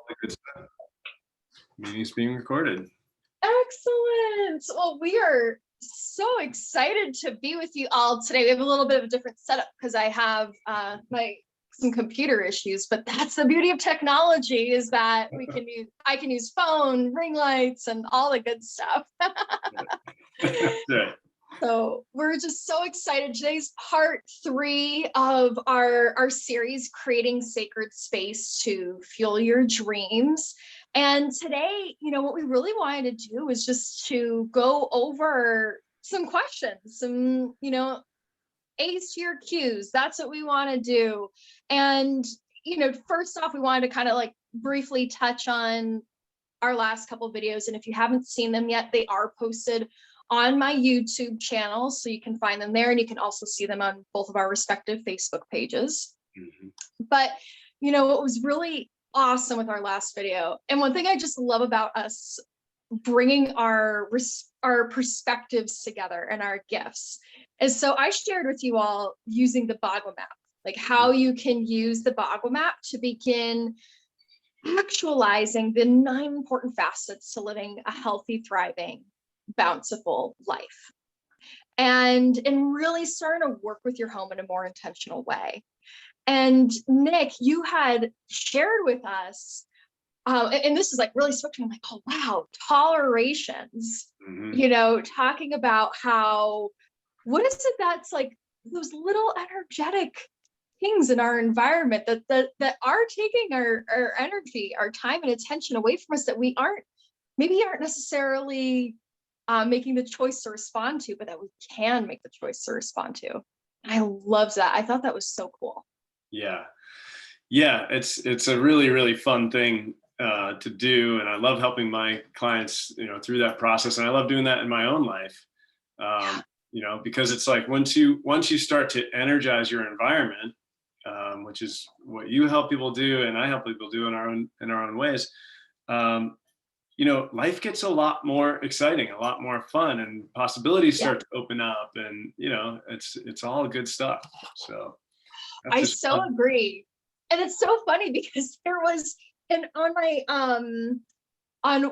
the good stuff. Meeting's being recorded. Excellent. Well, we are so excited to be with you all today. We have a little bit of a different setup because I have some computer issues, but that's the beauty of technology, is that I can use phone, ring lights, and all the good stuff. Right. So we're just so excited. Today's part 3 of our series, Creating Sacred Space to Fuel Your Dreams. And today, what we really wanted to do is just to go over some questions, some, A's to your Q's. That's what we want to do. And, first off, we wanted to kind of like briefly touch on our last couple of videos. And if you haven't seen them yet, they are posted on my YouTube channel. So you can find them there, and you can also see them on both of our respective Facebook pages. Mm-hmm. But, what was really awesome with our last video, and one thing I just love about us bringing our perspectives together and our gifts is, so I shared with you all using the Bhagwan map, like how you can use the Bhagwan map to begin actualizing the 9 important facets to living a healthy, thriving, bountiful life, and really starting to work with your home in a more intentional way. And Nick, you had shared with us, and this is like really spoke to me. I'm like, oh wow, tolerations. Mm-hmm. Talking about how, what is it that's like those little energetic things in our environment that are taking our energy, our time and attention away from us, that we aren't necessarily making the choice to respond to, but that we can make the choice to respond to. I love that. I thought that was so cool. Yeah. It's a really, really fun thing to do. And I love helping my clients, through that process. And I love doing that in my own life, because it's like once you start to energize your environment, which is what you help people do, and I help people do in our own ways, life gets a lot more exciting, a lot more fun, and possibilities start to open up, and it's all good stuff. So I so agree. And it's so funny because there was on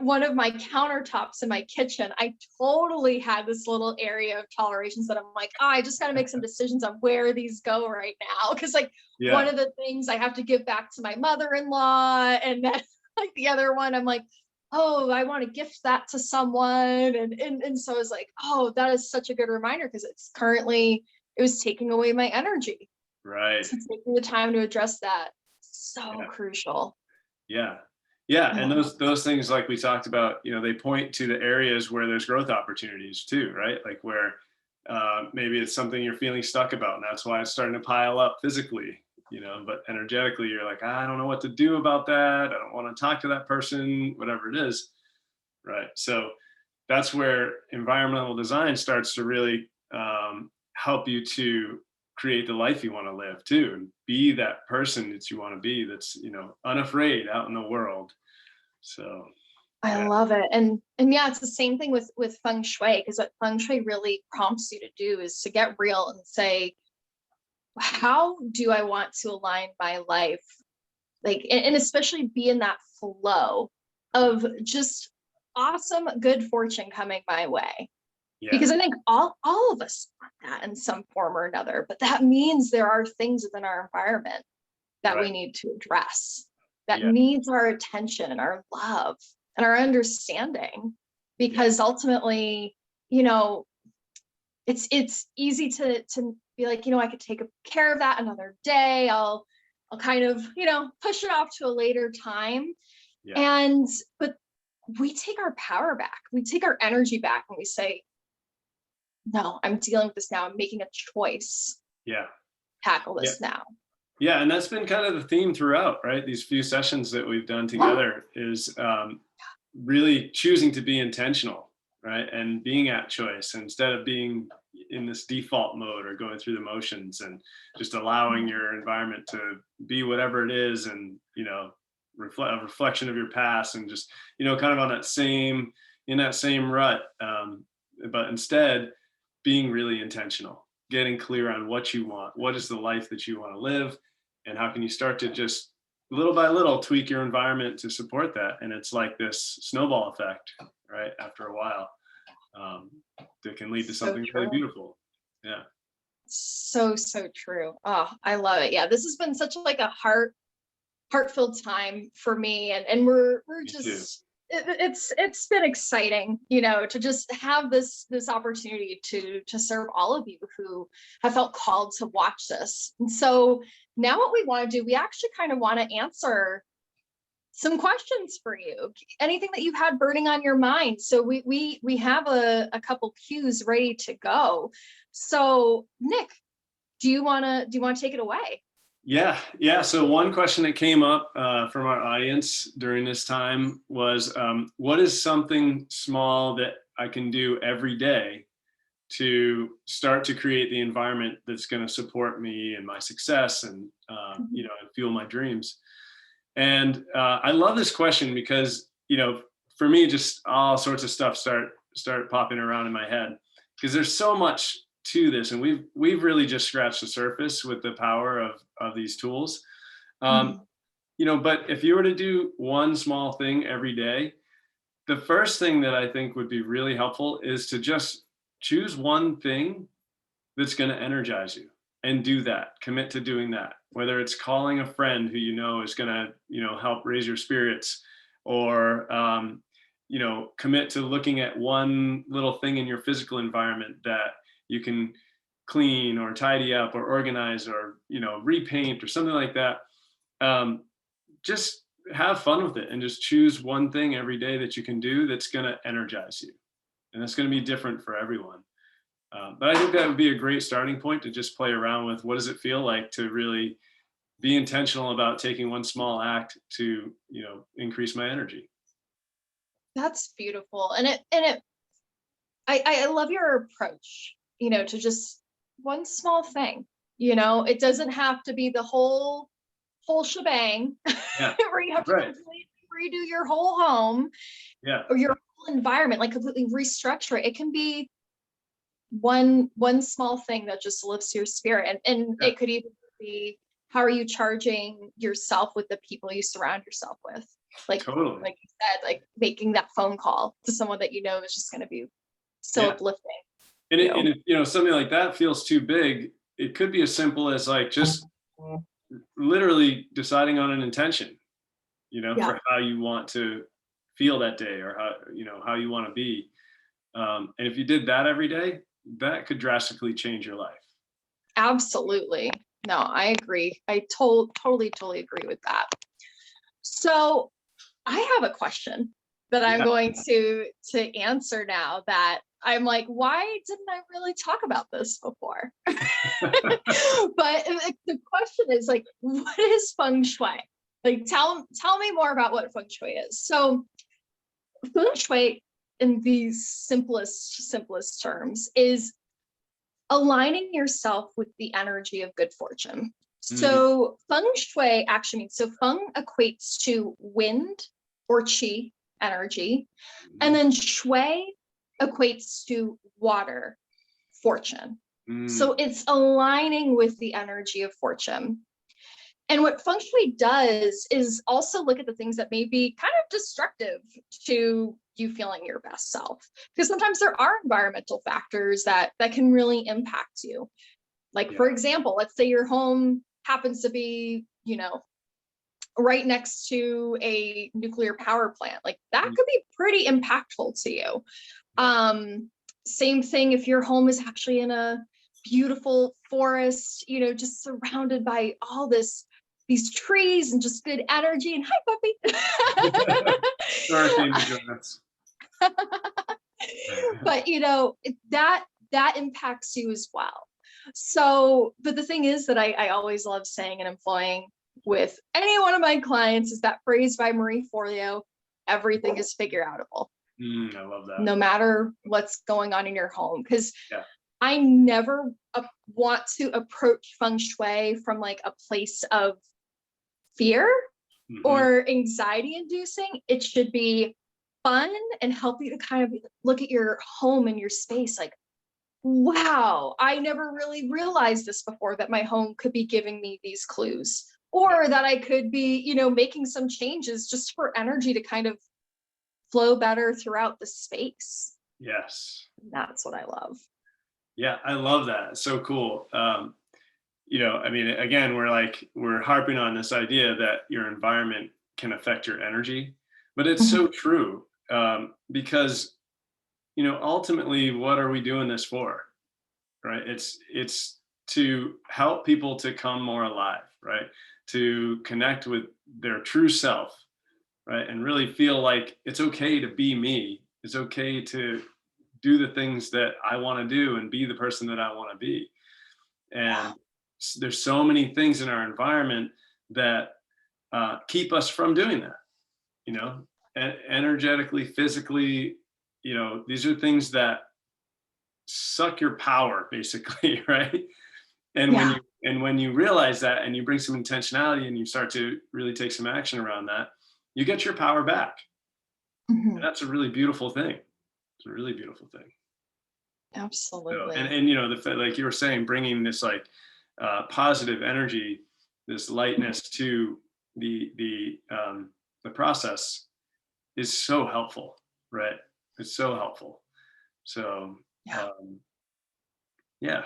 one of my countertops in my kitchen, I totally had this little area of tolerations that I'm like, I just got to make some decisions on where these go right now. Because one of the things I have to give back to my mother-in-law, and then like the other one, I'm like, oh, I want to gift that to someone. And so I was like, oh, that is such a good reminder, because it was taking away my energy. Right. So taking the time to address that, so crucial. Yeah. And those things, like we talked about, they point to the areas where there's growth opportunities too, right? Like where maybe it's something you're feeling stuck about, and that's why it's starting to pile up physically, but energetically you're like, I don't know what to do about that. I don't want to talk to that person, whatever it is. Right. So that's where environmental design starts to really help you to create the life you want to live too, and be that person that you want to be, that's unafraid out in the world. So I love it. And it's the same thing with Feng Shui, because what Feng Shui really prompts you to do is to get real and say, how do I want to align my life, and especially be in that flow of just awesome good fortune coming my way. Yeah. Because I think all of us want that in some form or another, but that means there are things within our environment that we need to address, that needs our attention and our love and our understanding, because ultimately, it's easy to be like, I could take care of that another day. I'll kind of, push it off to a later time. Yeah. But we take our power back. We take our energy back when we say, no, I'm dealing with this now. I'm making a choice. Yeah. Tackle this now. Yeah. And that's been kind of the theme throughout, right? These few sessions that we've done together is really choosing to be intentional, right? And being at choice instead of being in this default mode or going through the motions, and just allowing your environment to be whatever it is, and, a reflection of your past, and just, kind of in that same rut. But instead, being really intentional, getting clear on what you want, what is the life that you want to live, and how can you start to just little by little tweak your environment to support that. And it's like this snowball effect, right? After a while, that can lead to So something really true. beautiful. Yeah. So true. Oh, I love it. Yeah, this has been such like a heart-filled time for me, and we're Me too. just it's been exciting, to just have this opportunity to serve all of you who have felt called to watch this. And so now what we want to do, we actually kind of want to answer some questions for you, anything that you've had burning on your mind. So we have a couple cues ready to go. So Nick, do you want to take it away? Yeah. So one question that came up from our audience during this time was, what is something small that I can do every day to start to create the environment that's going to support me and my success, and and fuel my dreams? And I love this question because, for me, just all sorts of stuff start popping around in my head, because there's so much to this, and we've really just scratched the surface with the power of these tools. Mhm. But if you were to do one small thing every day, the first thing that I think would be really helpful is to just choose one thing that's going to energize you, and do that. Commit to doing that. Whether it's calling a friend who is going to, help raise your spirits, or commit to looking at one little thing in your physical environment that you can clean or tidy up or organize, or repaint or something like that. Just have fun with it, and just choose one thing every day that you can do that's going to energize you, and it's going to be different for everyone. But I think that would be a great starting point to just play around with. What does it feel like to really be intentional about taking one small act to, increase my energy? That's beautiful. I love your approach, to just one small thing. It doesn't have to be the whole shebang Yeah, where you have to right. completely redo your whole home Yeah, or your whole environment, like completely restructure it. It can be one small thing that just lifts your spirit. And yeah, it could even be, how are you charging yourself with the people you surround yourself with? totally. Like you said, like making that phone call to someone that is just going to be so Yeah. uplifting. And if, something like that feels too big, it could be as simple as like just literally deciding on an intention, Yeah, for how you want to feel that day, or how you want to be. And if you did that every day, that could drastically change your life. absolutely. No, I agree. I totally agree with that. So I have a question that I'm Yeah. going to answer now, that I'm like, why didn't I really talk about this before? But the question is like, what is feng shui? Like, tell me more about what feng shui is. So feng shui, in these simplest terms, is aligning yourself with the energy of good fortune. Mm, So feng shui actually means, so feng equates to wind or qi energy, and mhm, then shui equates to water, fortune. mm, So it's aligning with the energy of fortune. And what feng shui does is also look at the things that may be kind of destructive to you feeling your best self. Because sometimes there are environmental factors that can really impact you. Like, yeah. for example, let's say your home happens to be, right next to a nuclear power plant. Like, that Mm, could be pretty impactful to you. yeah. Same thing if your home is actually in a beautiful forest, just surrounded by all these trees and just good energy. And hi, puppy. Sorry, came to join us. But that impacts you as well. So, but the thing is that I always love saying and employing with any one of my clients is that phrase by Marie Forleo: everything is figure outable, I love that. no matter what's going on in your home. Because Yeah. I never want to approach feng shui from like a place of fear Hmm. or anxiety inducing. It should be fun and help you to kind of look at your home and your space like, wow, I never really realized this before, that my home could be giving me these clues. or that I could be, making some changes just for energy to kind of flow better throughout the space. Yes. That's what I love. Yeah, I love that. It's so cool. I mean, again, we're harping on this idea that your environment can affect your energy, but it's so true, because ultimately, what are we doing this for, right? It's to help people to come more alive, right? To connect with their true self, right? And really feel like it's okay to be me. It's okay to do the things that I want to do and be the person that I want to be. And there's so many things in our environment that keep us from doing that, energetically, physically. These are things that suck your power, basically, right? And Yeah. when you realize that and you bring some intentionality and you start to really take some action around that, you get your power back. And that's a really beautiful thing. It's a really beautiful thing. So, Absolutely. and like you were saying, bringing this positive energy, this lightness to the process is so helpful, right? It's so helpful. So, Yeah. yeah,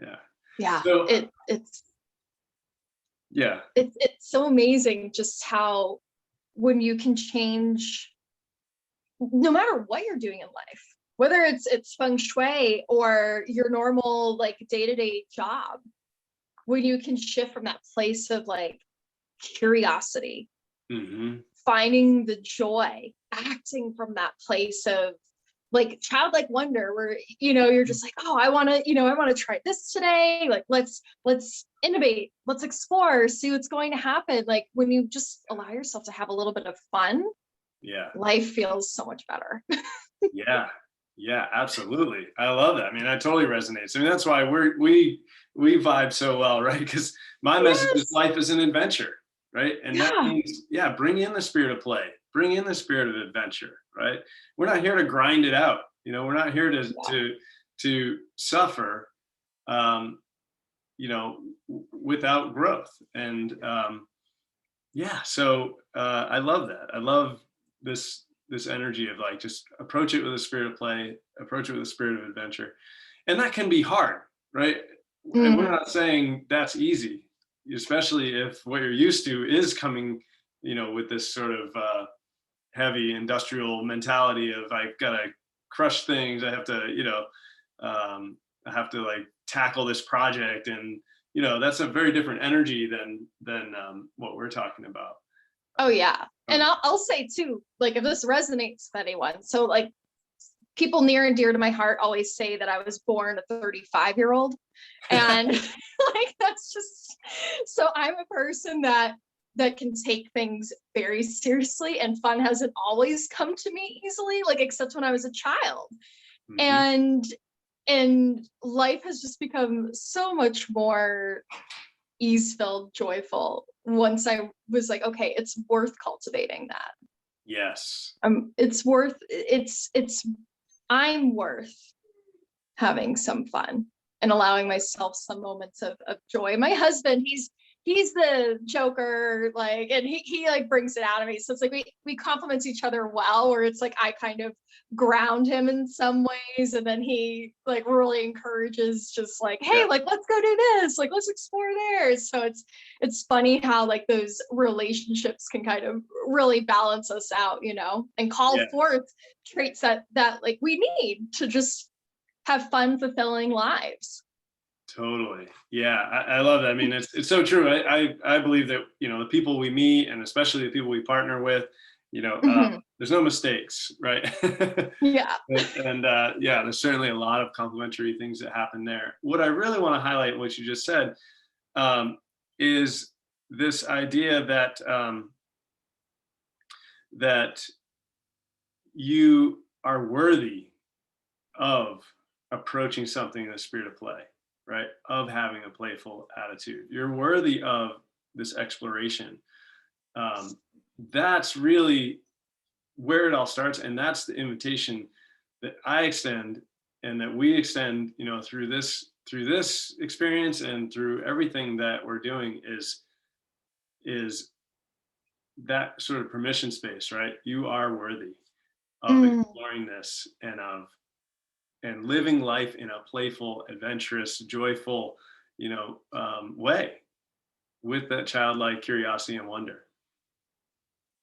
yeah. Yeah. So, It's yeah, it's so amazing just how when you can change no matter what you're doing in life, whether it's feng shui or your normal like day-to-day job, when you can shift from that place of like curiosity, hmm finding the joy, acting from that place of like childlike wonder where you're just like, oh, I want to try this today, like let's innovate, let's explore, see what's going to happen. Like when you just allow yourself to have a little bit of fun, yeah, life feels so much better. yeah, yeah, absolutely. I love that. I mean, that totally resonates. I mean, that's why we vibe so well, right? Because my message is Yes. life is an adventure, right? And that Yeah. means, yeah, bring in the spirit of play, bring in the spirit of adventure, right? We're not here to grind it out. We're not here Yeah. to suffer, um, without growth. And yeah, so I love that. I love this energy of like just approach it with a spirit of play, approach it with a spirit of adventure, and that can be hard, right? And we're Mhm. not saying that's easy, especially if what you're used to is coming, with this sort of heavy industrial mentality of I've got to crush things. I have to, I have to like tackle this project, and that's a very different energy than what we're talking about. Oh yeah. And Um, I'll say too, like if this resonates with anyone, so like people near and dear to my heart always say that I was born a 35-year-old. And like that's just so I'm a person that can take things very seriously, and fun hasn't always come to me easily, like except when I was a child. mhm. And life has just become so much more ease-filled, joyful once I was like, okay, it's worth cultivating that. Yes. It's worth it's I'm worth having some fun and allowing myself some moments of joy. My husband, he's the joker, like, and he like brings it out of me. So it's like we complement each other well, where it's like I kind of ground him in some ways, and then he like really encourages just like, hey, Yeah. like let's go do this, like let's explore there. So it's funny how like those relationships can kind of really balance us out, and call Yeah. forth traits that like we need to just have fun, fulfilling lives. Totally. Yeah. I love that. I mean, it's so true. I believe that, the people we meet and especially the people we partner with, Mhm. there's no mistakes, right? Yeah. And yeah, there's certainly a lot of complementary things that happen there. What I really want to highlight, what you just said, um, is this idea that you are worthy of approaching something in the spirit of play, right? Of having a playful attitude. You're worthy of this exploration. That's really where it all starts. And that's the invitation that I extend and that we extend, through this experience and through everything that we're doing is is that sort of permission space, right? You are worthy of Mm, exploring this and living life in a playful, adventurous, joyful, way with that childlike curiosity and wonder.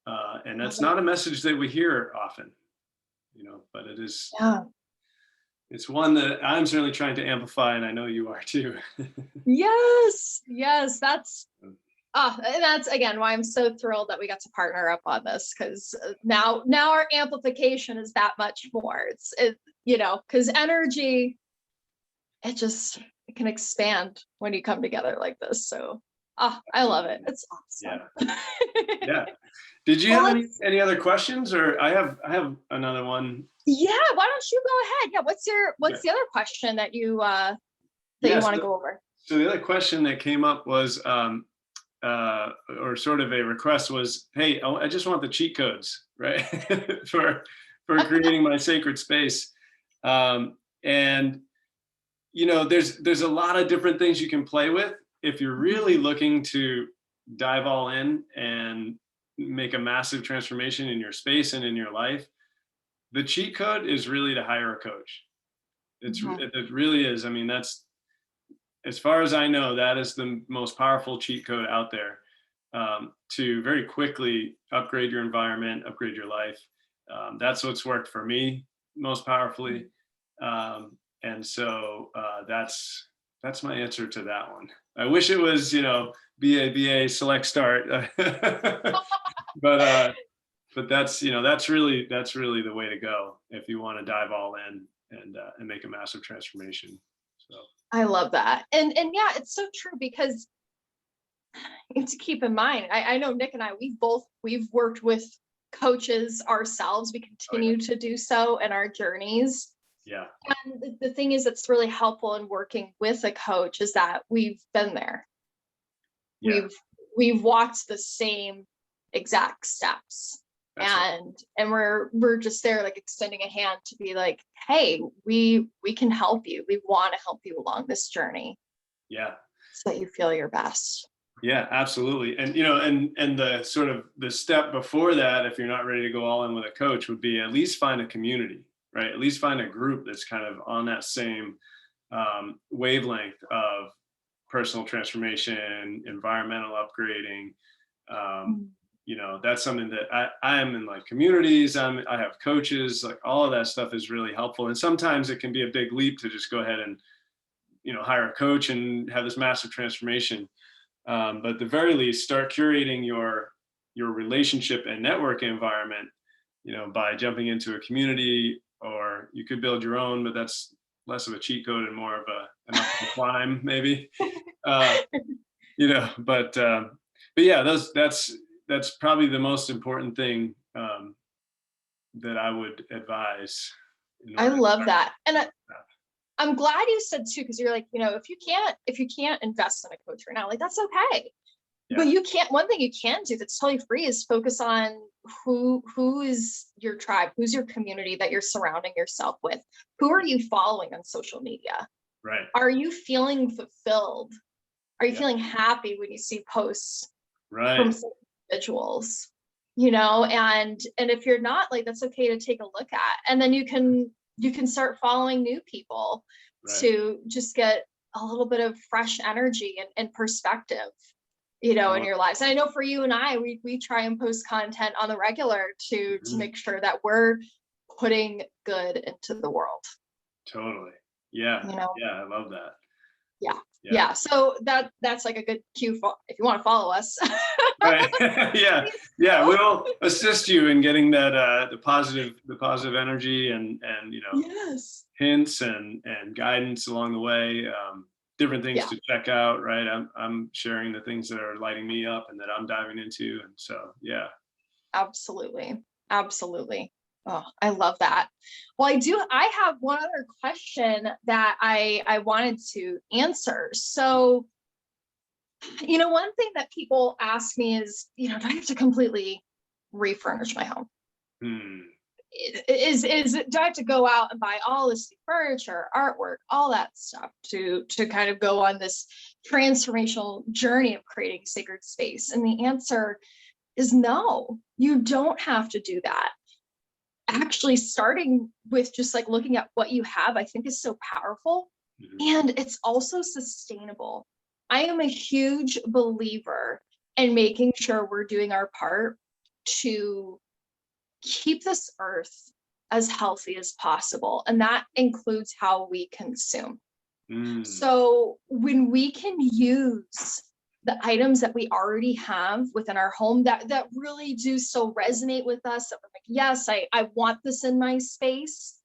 And love that's it. not a message that we hear often, but Yeah. it's one that I'm certainly trying to amplify, and I know you are too. Yes. Yes. And that's again why I'm so thrilled that we got to partner up on this, because now our amplification is that much more. Because energy, it can expand when you come together like this. So I love it. It's awesome. Yeah. Yeah. Did you Well, have any other questions, or I have another one? yeah, why don't you go ahead? Yeah, Yeah. what's the other question that you that you Yes. want to go over? So the other question that came up was, or sort of a request was, hey, I just want the cheat codes, right, for creating my sacred space. And there's a lot of different things you can play with if you're really looking to dive all in and make a massive transformation in your space and in your life. The cheat code is really to hire a coach. Mhm. It really is. I mean, that's, as far as I know, that is the most powerful cheat code out there, to very quickly upgrade your environment, upgrade your life. That's what's worked for me most powerfully. And so that's my answer to that one. I wish it was, BA select start, but that's really the way to go if you want to dive all in and make a massive transformation. So I love that. And yeah, it's so true, because to keep in mind, I know Nick and I, we've worked with coaches ourselves. We oh yeah, continue to do so in our journeys. yeah, And the thing is that's really helpful in working with a coach is that we've been there. yeah, We've walked the same exact steps. that's right. And we're just there, like extending a hand to be like, hey, we can help you. We want to help you along this journey Yeah. so that you feel your best. Yeah, absolutely. And and the sort of the step before that, if you're not ready to go all in with a coach, would be at least find a community, right? At least find a group that's kind of on that same wavelength of personal transformation, environmental upgrading. Um, Mm. that's something that I am in, like, communities. I have coaches, like all of that stuff is really helpful. And sometimes it can be a big leap to just go ahead and hire a coach and have this massive transformation. But at the very least, start curating your relationship and network environment, by jumping into a community, or you could build your own, but that's less of a cheat code and more of an uphill climb, maybe. Uh, but yeah, that's probably the most important thing, that I would advise in I order to love start. that. And I'm glad you said too, because you're like, if you can't invest in a coach right now, like that's okay. Yeah, But one thing you can do that's totally free is focus on who is your tribe, who's your community that you're surrounding yourself with. Who are you following on social media? right. Are you feeling fulfilled? Are you Yeah, feeling happy when you see posts from right. certain individuals? And if you're not, like, that's okay to take a look at. And then you can start following new people Right. to just get a little bit of fresh energy and perspective, in Totally. your lives. And I know for you and I, we try and post content on the regular to Mhm. make sure that we're putting good into the world. Totally. Yeah. You know, Yeah. I love that. yeah, Yeah. yeah. So that's like a good cue for if you want to follow us. Right. Yeah. Yeah. We'll assist you in getting that, the positive energy and Yes. hints and guidance along the way. Different things Yeah, to check out. Right. I'm sharing the things that are lighting me up and that I'm diving into. And so, yeah. absolutely. Absolutely. Oh, I love that. Well, I have one other question that I wanted to answer. So, one thing that people ask me is, do I have to completely refurnish my home? Hmm. Do I have to go out and buy all this furniture, artwork, all that stuff to kind of go on this transformational journey of creating sacred space? And the answer is no, you don't have to do that. Actually, starting with just like looking at what you have, I think is so powerful. And it's also sustainable. I am a huge believer in making sure we're doing our part to keep this earth as healthy as possible. And that includes how we consume. So when we can use the items that we already have within our home that really do so resonate with us, that we're like, yes, I want this in my space,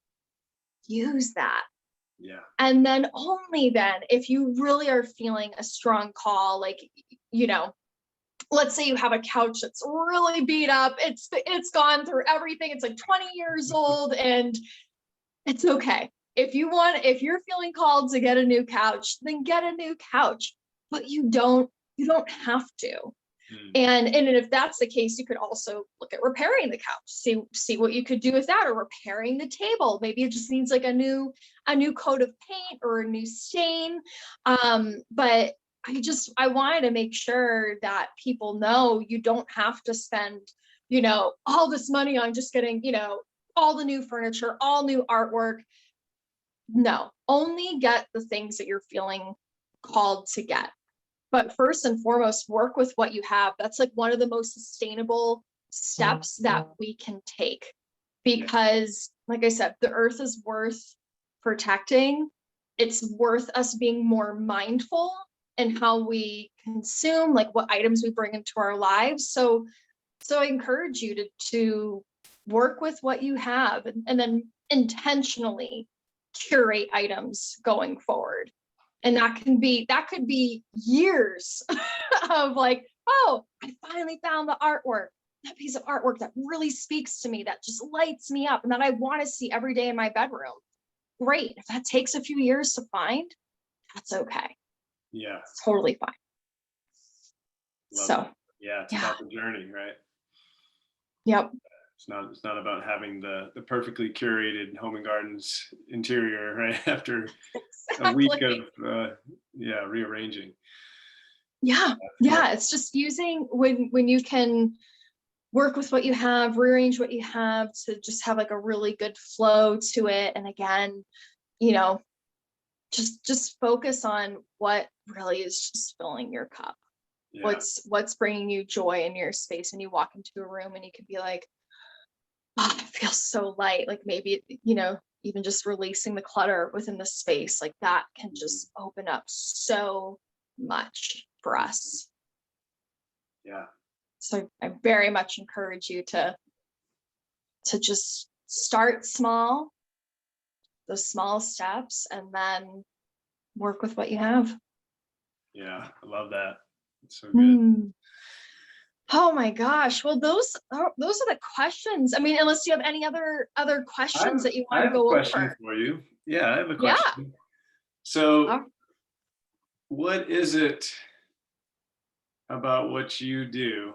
use that. Yeah. And then only then, if you really are feeling a strong call, like, you know, let's say you have a couch that's really beat up, it's gone through everything, it's like 20 years old, and it's okay. If you're feeling called to get a new couch, then get a new couch, but you don't have to. And if that's the case, you could also look at repairing the couch, see what you could do with that, or repairing the table. Maybe it just needs like a new coat of paint or a new stain. But I wanted to make sure that people know you don't have to spend, you know, all this money on just getting, you know, all the new furniture, all new artwork. No, only get the things that you're feeling called to get. But first and foremost, work with what you have. That's like one of the most sustainable steps that we can take, because like I said, the earth is worth protecting. It's worth us being more mindful in how we consume, like what items we bring into our lives. So I encourage you to work with what you have, and then intentionally curate items going forward. And that could be years of like, oh, I finally found the artwork, that piece of artwork that really speaks to me, that just lights me up and that I want to see every day in my bedroom. Great. If that takes a few years to find, that's okay. Yeah. It's totally fine. Love so that. Yeah, it's about the journey, right? Yep. It's not about having the perfectly curated home and gardens interior, right? After a week of rearranging. Yeah. It's just using when you can work with what you have, rearrange what you have to just have like a really good flow to it. And again, you know, just focus on what really is just filling your cup. Yeah. What's bringing you joy in your space. And you walk into a room and you can be like, oh, it feels so light. Like maybe, you know, even just releasing the clutter within the space, like that can just open up so much for us. Yeah. So I very much encourage you to just start small, those small steps, and then work with what you have. Yeah, I love that. It's so good. Oh my gosh. Well, those are the questions. I mean, unless you have any other questions that you want to go over. I have a question for you. Yeah, I have a question. Yeah. So what is it about what you do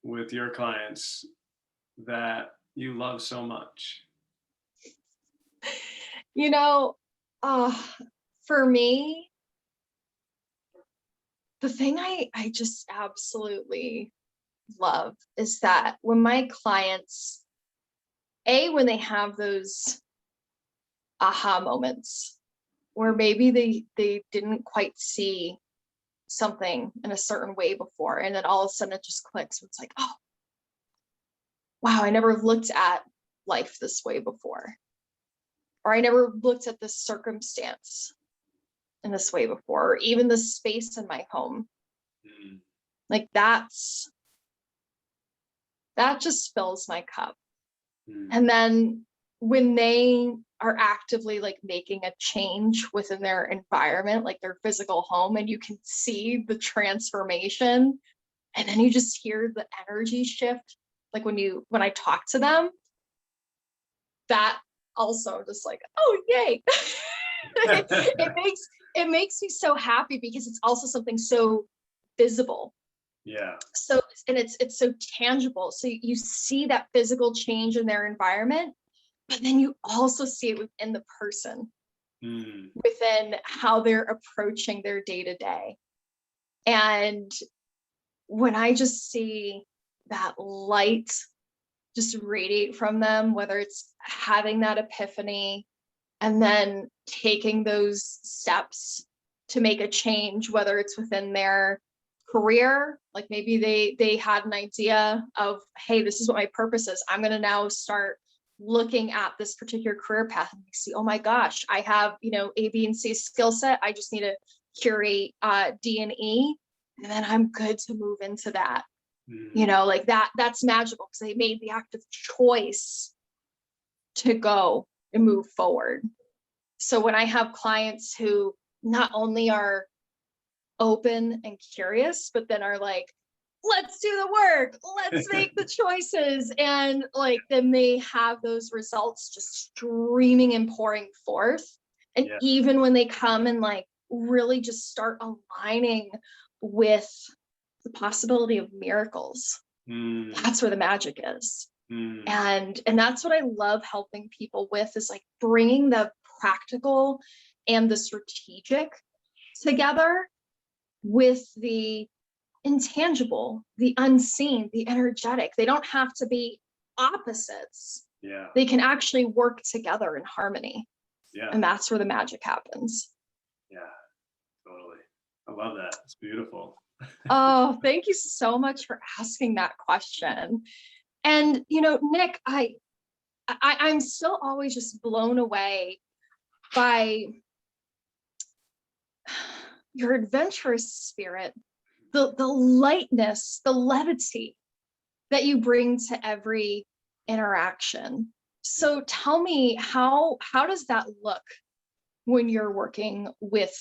with your clients that you love so much? You know, for me, the thing I just absolutely love is that when my clients, when they have those aha moments where maybe they didn't quite see something in a certain way before, and then all of a sudden it just clicks. It's like, oh, wow, I never looked at life this way before. Or I never looked at this circumstance in this way before, or even the space in my home. Like that just fills my cup. And then when they are actively like making a change within their environment, like their physical home, and you can see the transformation, and then you just hear the energy shift, like when I talk to them, that also just like, oh yay. it makes me so happy, because it's also something so visible. Yeah. So, and it's so tangible. So you see that physical change in their environment, but then you also see it within the person. within how they're approaching their day to day. And when I just see that light just radiate from them, whether it's having that epiphany and then taking those steps to make a change, whether it's within their career, like maybe they had an idea of, hey, this is what my purpose is. I'm going to now start looking at this particular career path and see, oh my gosh, I have, A, B, and C skill set. I just need to curate D and E, and then I'm good to move into that. Like that's magical because they made the active choice to go and move forward. So when I have clients who not only are open and curious, but then are like, let's do the work, let's make the choices. And like, then they have those results just streaming and pouring forth. And even when they come and like really just start aligning with the possibility of miracles, that's where the magic is. And that's what I love helping people with, is like bringing the practical and the strategic together with the intangible, the unseen, the energetic. They don't have to be opposites. Yeah. They can actually work together in harmony. Yeah. And that's where the magic happens. Yeah, totally. I love that. It's beautiful. Oh, thank you so much for asking that question. And, Nick, I'm still always just blown away by your adventurous spirit, the lightness, the levity that you bring to every interaction. So tell me, how does that look when you're working with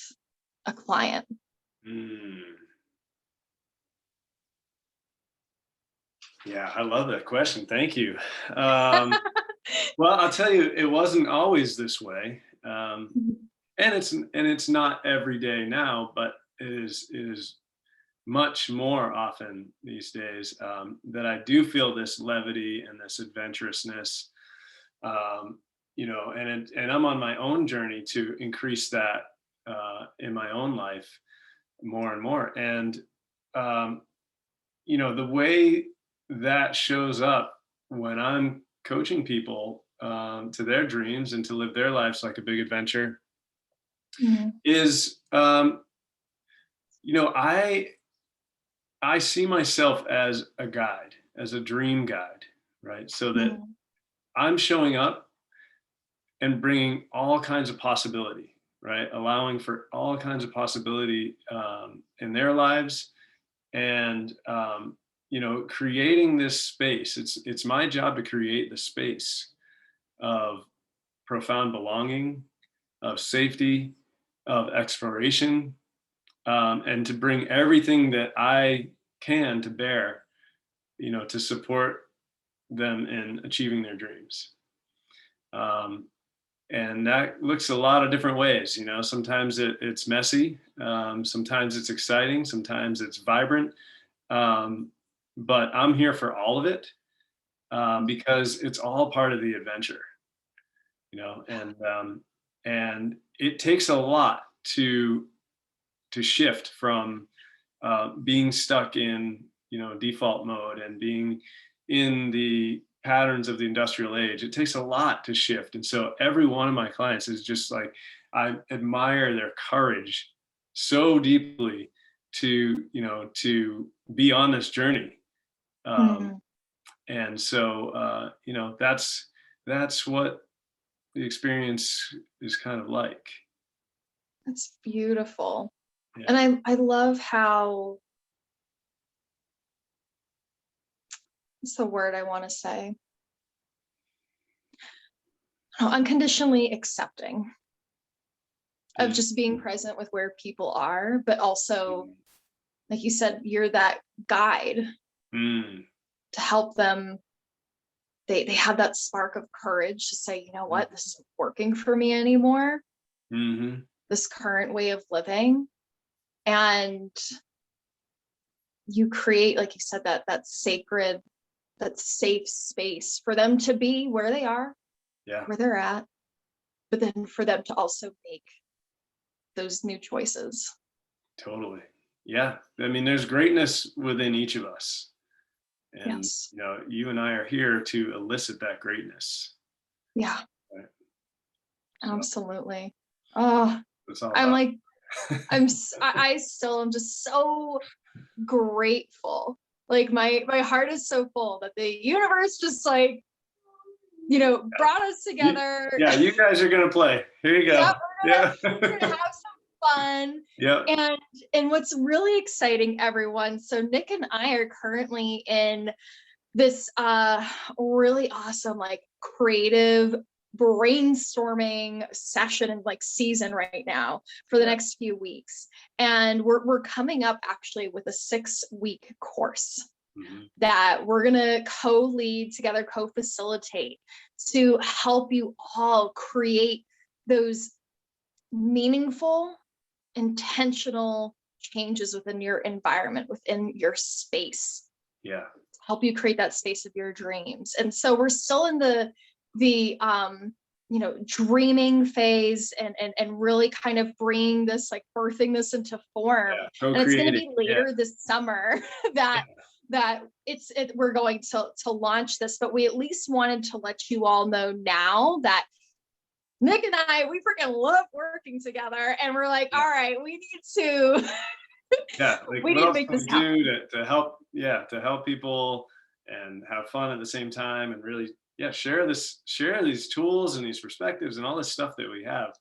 a client? Yeah, I love that question. Thank you. Well, I'll tell you, it wasn't always this way. And it's not every day now, but it is much more often these days, that I do feel this levity and this adventurousness, and I'm on my own journey to increase that in my own life more and more. And the way that shows up when I'm coaching people to their dreams and to live their lives like a big adventure is, I see myself as a guide, as a dream guide, right? So that I'm showing up and bringing all kinds of possibility, right? Allowing for all kinds of possibility in their lives, and creating this space. It's my job to create the space of profound belonging, of safety, of exploration, and to bring everything that I can to bear, to support them in achieving their dreams. And that looks a lot of different ways. Sometimes it's messy, sometimes it's exciting, sometimes it's vibrant. But I'm here for all of it, because it's all part of the adventure, and it takes a lot to shift from being stuck in default mode and being in the patterns of the industrial age. It takes a lot to shift. And so every one of my clients is just like, I admire their courage so deeply to be on this journey. And so that's what the experience is kind of like. That's beautiful. Yeah. And I love how, what's the word I want to say? Unconditionally accepting of just being present with where people are, but also, like you said, you're that guide to help them. They have that spark of courage to say, you know what, this isn't working for me anymore. This current way of living. And you create, like you said, that sacred, that safe space for them to be where they are, where they're at, but then for them to also make those new choices. Totally. Yeah. I mean, there's greatness within each of us. And, Yes. you know, you and I are here to elicit that greatness. Yeah, Right? So absolutely. Oh, that's all I'm about. like, I still am just so grateful. Like my heart is so full that the universe just like, brought us together. Yeah, you guys are gonna play. Here you go. Yep, Yeah. we're gonna have some fun. Yep. And what's really exciting, everyone, so Nick and I are currently in this really awesome like creative brainstorming session and like season right now for the next few weeks. And we're coming up actually with a 6-week course that we're going to co-lead together, co-facilitate to help you all create those meaningful, intentional changes within your environment, within your space. Yeah. Help you create that space of your dreams. And so we're still in the dreaming phase and really kind of bringing this, like birthing this into form. And it's going to be later this summer that we're going to launch this, but we at least wanted to let you all know now that Nick and I, we freaking love working together, and we're like, all right, we need to like we what need to else make can this we do happen. to help people and have fun at the same time, and really share these tools and these perspectives and all this stuff that we have.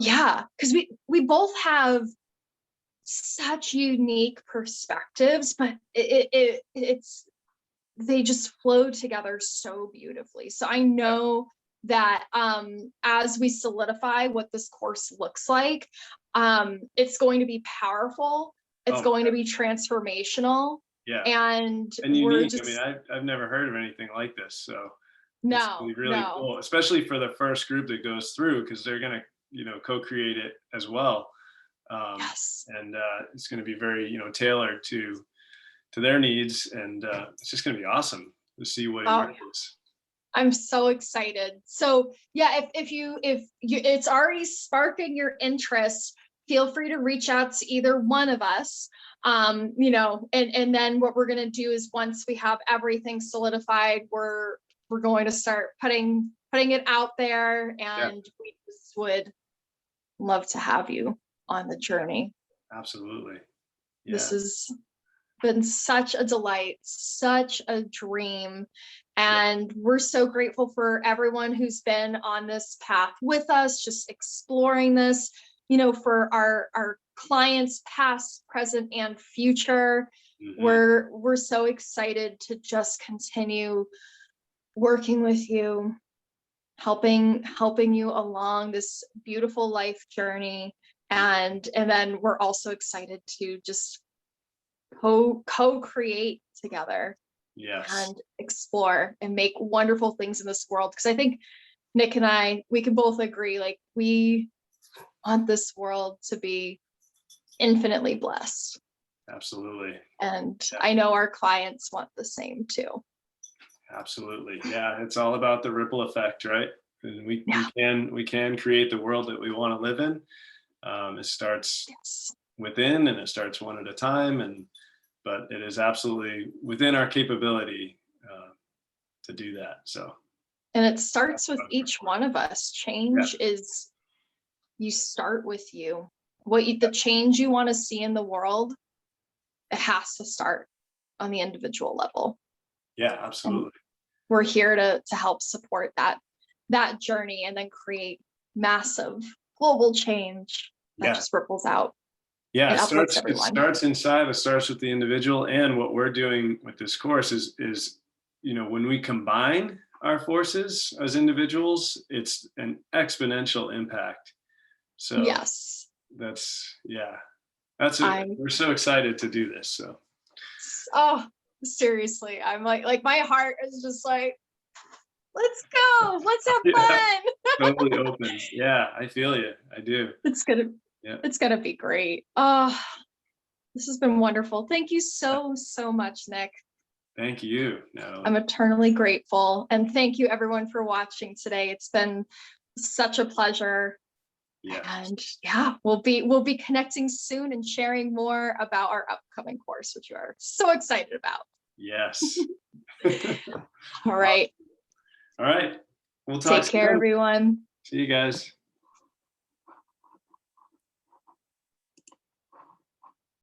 Yeah, because we both have such unique perspectives, but it's they just flow together so beautifully. So I know that as we solidify what this course looks like, it's going to be powerful. It's going to be transformational. Yeah. And unique. just, I mean, I've never heard of anything like this. So no, it's really cool, especially for the first group that goes through, because they're going to, co-create it as well. Yes. And it's going to be very, tailored to their needs. And it's just going to be awesome to see what emerges. I'm so excited. So yeah, if you it's already sparking your interest, feel free to reach out to either one of us. And then what we're going to do is once we have everything solidified, we're going to start putting it out there, and we just would love to have you on the journey. Absolutely. Yeah. This has been such a delight, such a dream. And we're so grateful for everyone who's been on this path with us, just exploring this, for our clients, past, present, and future. We're so excited to just continue working with you, helping you along this beautiful life journey. And then we're also excited to just co-create together. Yes. And explore and make wonderful things in this world. Because I think Nick and I, we can both agree, like we want this world to be infinitely blessed. Absolutely. And I know our clients want the same too. Absolutely. Yeah. It's all about the ripple effect, right? And we can create the world that we want to live in. It starts within, and it starts one at a time. But it is absolutely within our capability to do that. So, and it starts with each one of us. Change is, you start with you. The change you want to see in the world, it has to start on the individual level. Yeah, absolutely. And we're here to help support that journey, and then create massive global change that just ripples out. Yeah, it starts inside. It starts with the individual. And what we're doing with this course is when we combine our forces as individuals, it's an exponential impact. So we're so excited to do this. So seriously, I'm like my heart is just like, let's go, let's have fun. Totally opens. Yeah, I feel you. I do. It's gonna be great. This has been wonderful. Thank you so much, Nick. Thank you, Natalie. I'm eternally grateful. And thank you everyone for watching today. It's been Such a pleasure. Yeah. And yeah, we'll be connecting soon and sharing more about our upcoming course, which you are so excited about. Yes. All right. All right. We'll talk Take care, soon. everyone. See you guys.